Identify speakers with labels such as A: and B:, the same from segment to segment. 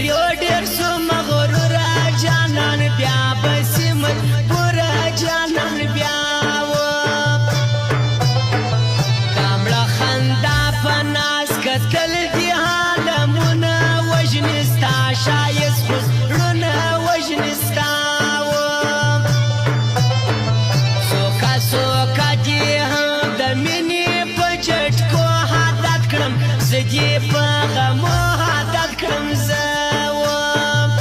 A: پر یو ډېر سو مغروره جانان بیا بسې مجبوره جانان بیا و دا مړه خندا په ناز کتل دي عالمونه وژني ستا ښایست خو زړونه وژني ستا و څوکه څوکه دې هم د مینې په جټکو عادت کړم زه دې په غمو عادت کړم زه وم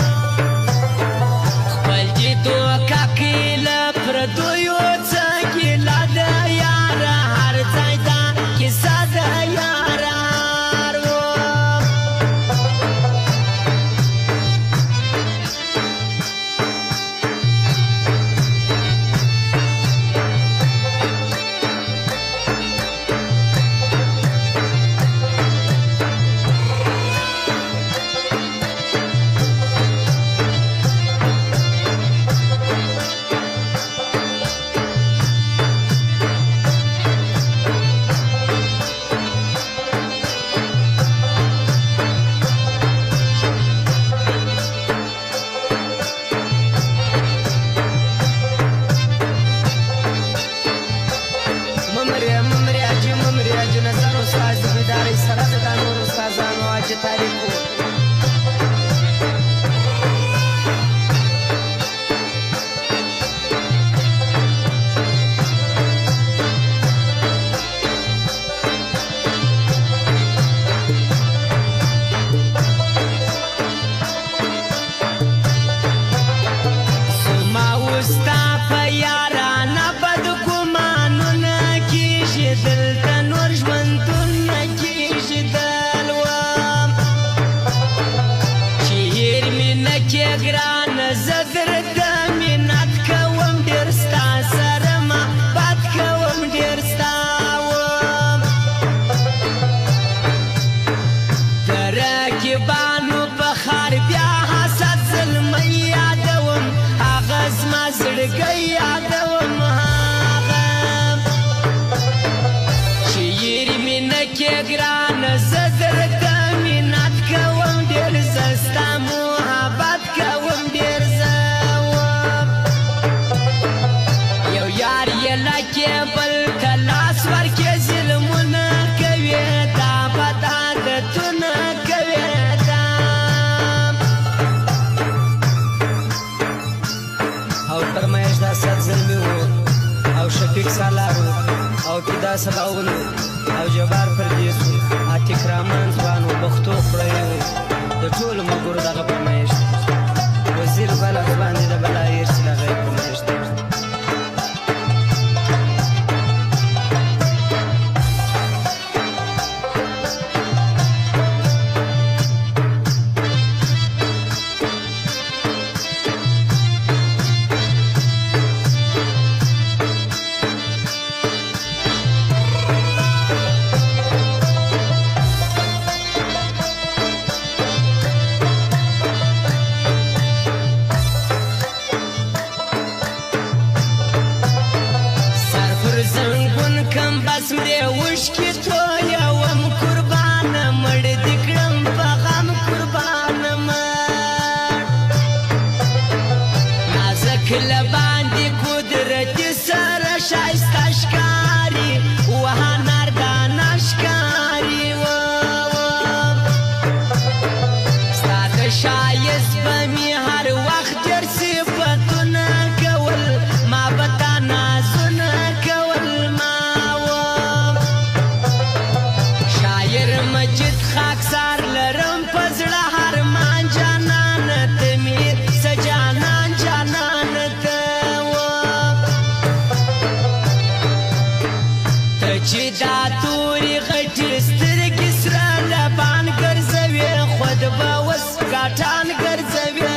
A: خپل دې دوکه کیله پردیو څه ګیله ده یاره هر ځای دا کیسه ده یاره هر وم او پیدا سباونو او جبار پردیسو عتیق رامان ځوانو پښتو خړیو د ټولو ملګرو دغه فرمایش وزیر بلغ باندې د بلایر چې دغه فرمایش دی ګټان ګرځوي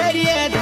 A: شریعت